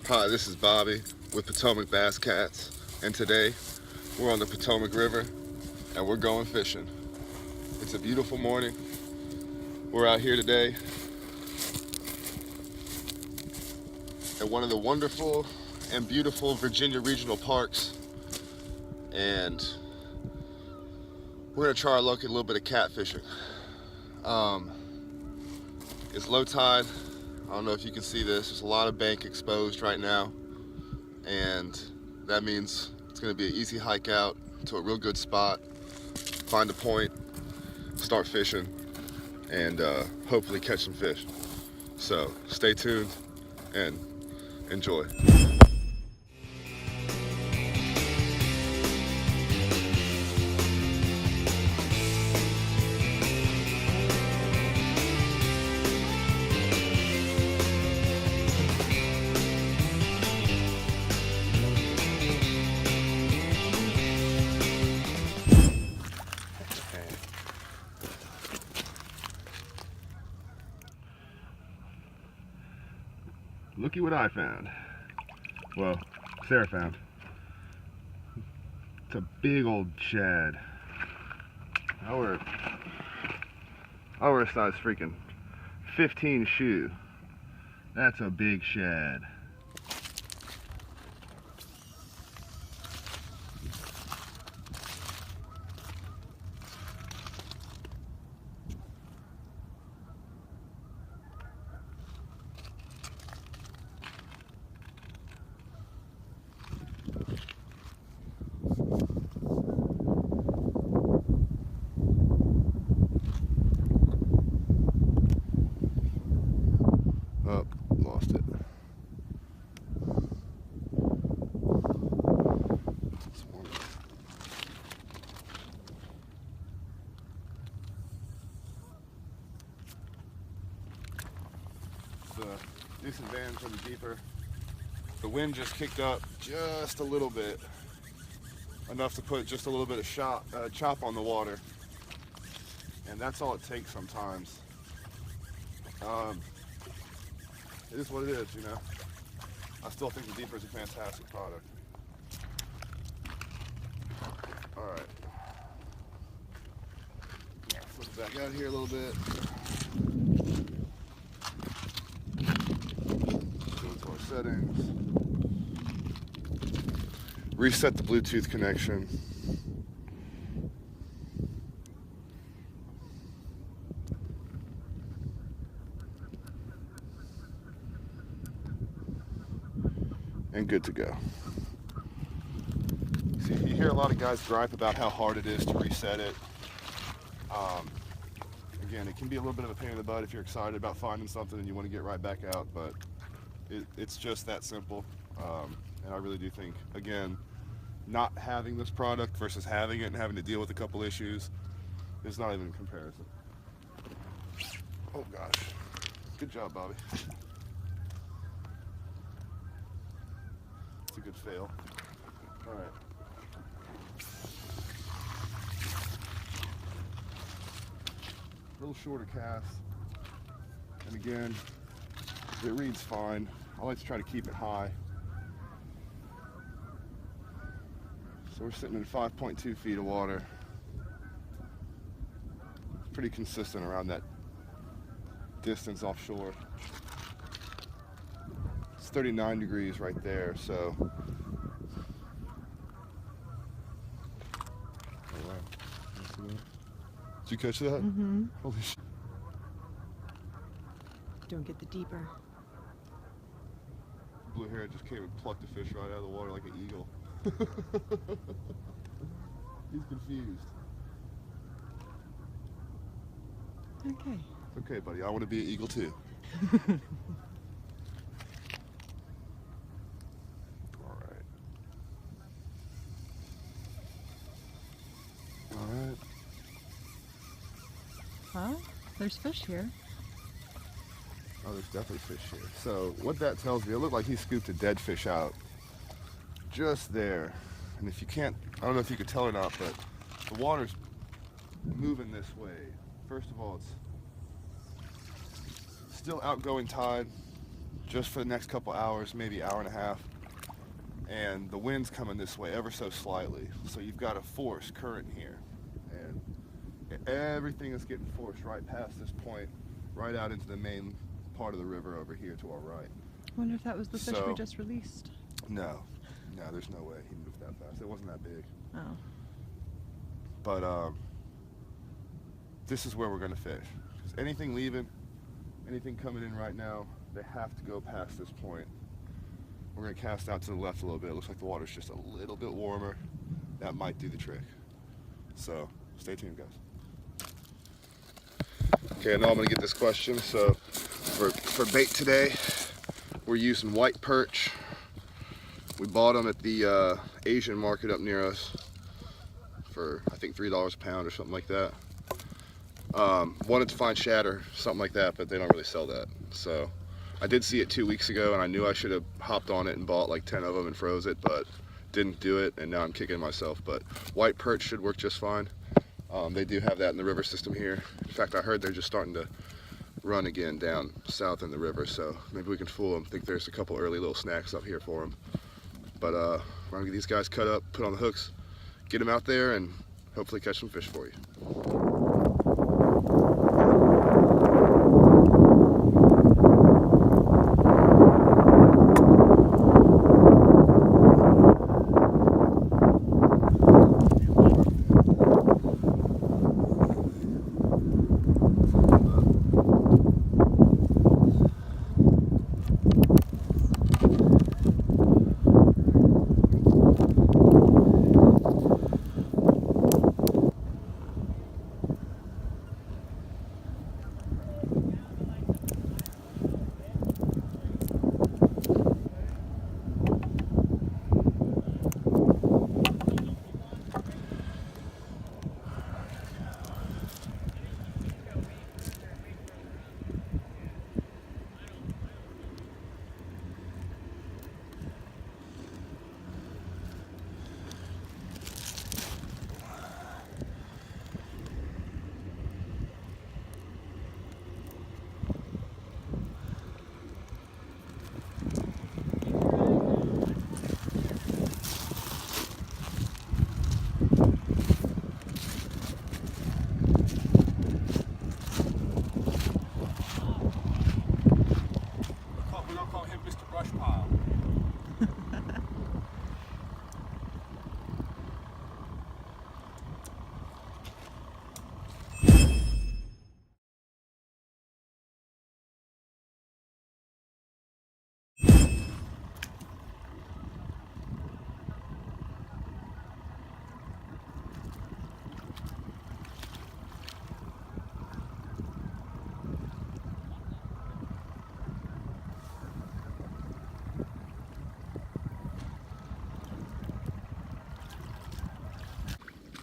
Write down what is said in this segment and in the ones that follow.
Hi, this is Bobby with Potomac Bass Cats, and today we're on the Potomac River and we're going fishing. It's a beautiful morning. We're out here today at one of the wonderful and beautiful Virginia regional parks, and we're gonna try our luck at a little bit of catfishing. It's low tide. I don't know if you can see this. There's a lot of bank exposed right now, and that means it's going to be an easy hike out to a real good spot, find a point, start fishing, and hopefully catch some fish. So stay tuned and enjoy. Looky what I found. Well, Sarah found. It's a big old shad. I wear a size freaking 15 shoe. That's a big shad. Oh, lost it. The disadvantage of the deeper, the wind just kicked up just a little bit, enough to put just a little bit of chop on the water, and that's all it takes sometimes. It is what it is, you know. I still think the deeper is a fantastic product. All right, flip it back out here a little bit. Go into our settings. Reset the Bluetooth connection. And good to go. See, you hear a lot of guys gripe about how hard it is to reset it. Again, it can be a little bit of a pain in the butt if you're excited about finding something and you want to get right back out, but it's just that simple. And I really do think, again, not having this product versus having it and having to deal with a couple issues is not even a comparison. Oh gosh, good job, Bobby. It's a good fail. All right. A little shorter cast, and again, it reads fine. I like to try to keep it high. So we're sitting in 5.2 feet of water. It's pretty consistent around that distance offshore. It's 39 degrees right there, so. Oh wow. Did you catch that? Mm-hmm. Holy shit. Don't get the deeper. Blue hair just came and plucked the fish right out of the water like an eagle. He's confused. Okay. It's okay, buddy. I want to be an eagle too. Alright. Alright. Huh? There's fish here. Oh, there's definitely fish here. So what that tells me, it looked like he scooped a dead fish out just there. And if you can't, I don't know if you could tell or not, but the water's moving this way. First of all, it's still outgoing tide, just for the next couple hours, maybe hour and a half. And the wind's coming this way ever so slightly. So you've got a force current here. And everything is getting forced right past this point, right out into the main part of the river over here to our right. I wonder if that was the fish we just released. No, there's no way he moved that fast. It wasn't that big. Oh. But this is where we're gonna fish. Because anything leaving, anything coming in right now, they have to go past this point. We're gonna cast out to the left a little bit. It looks like the water's just a little bit warmer. That might do the trick. So stay tuned, guys. Okay, I know I'm gonna get this question. So for bait today, we're using white perch. We bought them at the Asian market up near us for I think $3 a pound or something like that. Wanted to find shatter, something like that, but they don't really sell that. So I did see it 2 weeks ago, and I knew I should have hopped on it and bought like 10 of them and froze it, but didn't do it, and now I'm kicking myself. But white perch should work just fine. They do have that in the river system here. In fact, I heard they're just starting to run again down south in the river, so maybe we can fool them. I think there's a couple early little snacks up here for them. But we're gonna get these guys cut up, put on the hooks, get them out there, and hopefully catch some fish for you.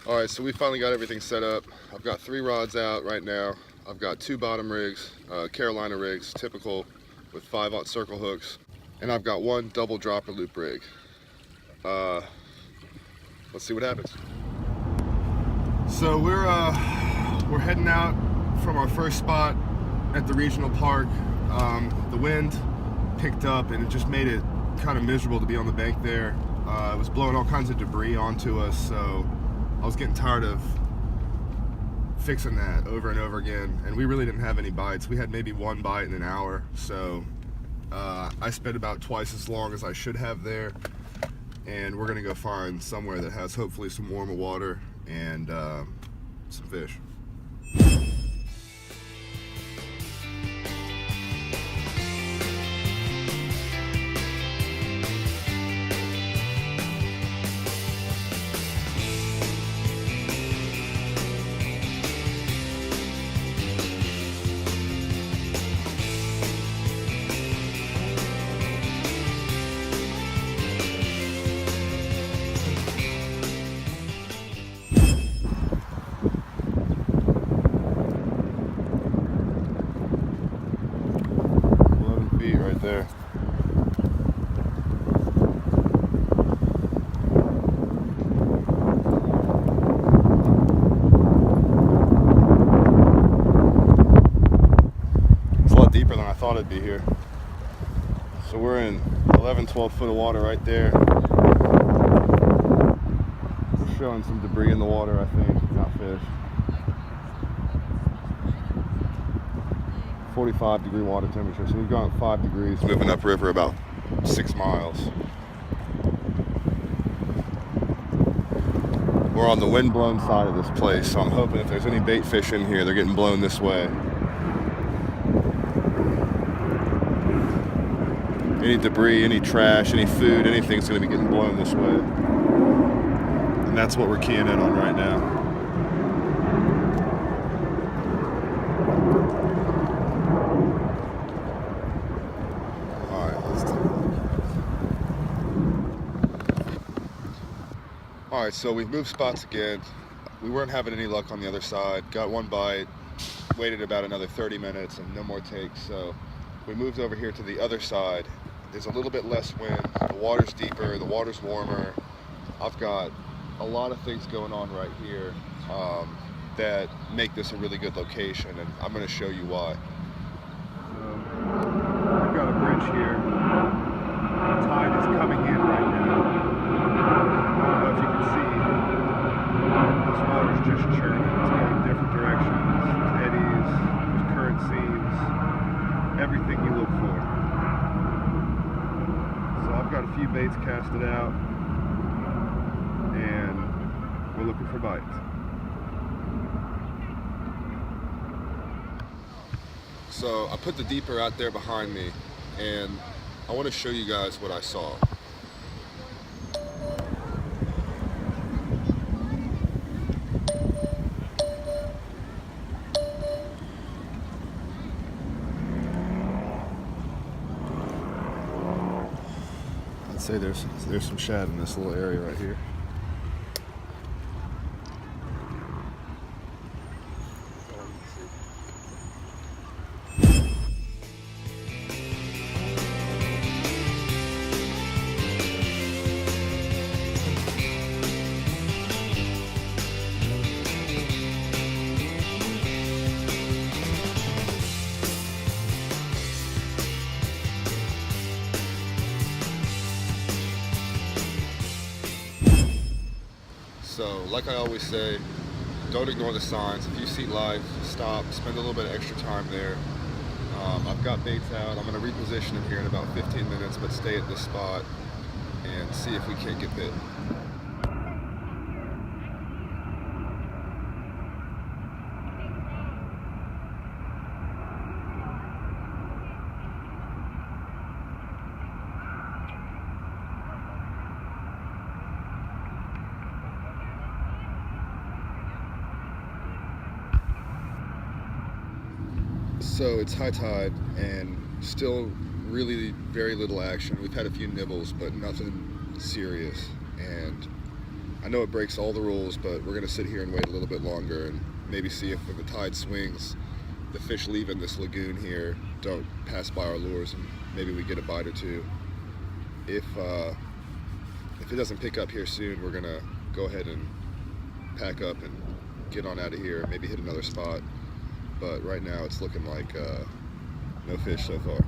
All right, so we finally got everything set up. I've got 3 rods out right now. I've got 2 bottom rigs, Carolina rigs, typical with 5/0 circle hooks. And I've got 1 double dropper loop rig. Let's see what happens. So we're heading out from our first spot at the regional park. The wind picked up and it just made it kind of miserable to be on the bank there. It was blowing all kinds of debris onto us, so I was getting tired of fixing that over and over again, and we really didn't have any bites. We had maybe 1 bite in an hour, so I spent about twice as long as I should have there, and we're gonna go find somewhere that has hopefully some warmer water and some fish. There. It's a lot deeper than I thought it'd be here. So we're in 11, 12 foot of water right there. We're showing some debris in the water, I think, not fish. 45-degree water temperature, so we've gone up 5 degrees. Moving upriver about 6 miles. We're on the wind-blown side of this place, so I'm hoping if there's any bait fish in here, they're getting blown this way. Any debris, any trash, any food, anything's going to be getting blown this way. And that's what we're keying in on right now. Alright, so we've moved spots again. We weren't having any luck on the other side. Got one bite, waited about another 30 minutes and no more takes. So we moved over here to the other side. There's a little bit less wind, the water's deeper, the water's warmer. I've got a lot of things going on right here that make this a really good location, and I'm going to show you why. I've got a bridge here. The tide is coming in right now. I don't know if you can see, this water's just churning. It's going different directions. There's eddies, there's current seams, everything you look for. So I've got a few baits casted out, and we're looking for bites. So I put the deeper out there behind me, and I want to show you guys what I saw. I'd say there's some shad in this little area right here. So, like I always say, don't ignore the signs. If you see life, stop, spend a little bit of extra time there. I've got baits out. I'm going to reposition them here in about 15 minutes, but stay at this spot and see if we can't get bit. So it's high tide and still really very little action. We've had a few nibbles, but nothing serious. And I know it breaks all the rules, but we're gonna sit here and wait a little bit longer and maybe see if when the tide swings, the fish leaving this lagoon here don't pass by our lures, and maybe we get a bite or two. If it doesn't pick up here soon, we're gonna go ahead and pack up and get on out of here, maybe hit another spot. But right now it's looking like no fish so far.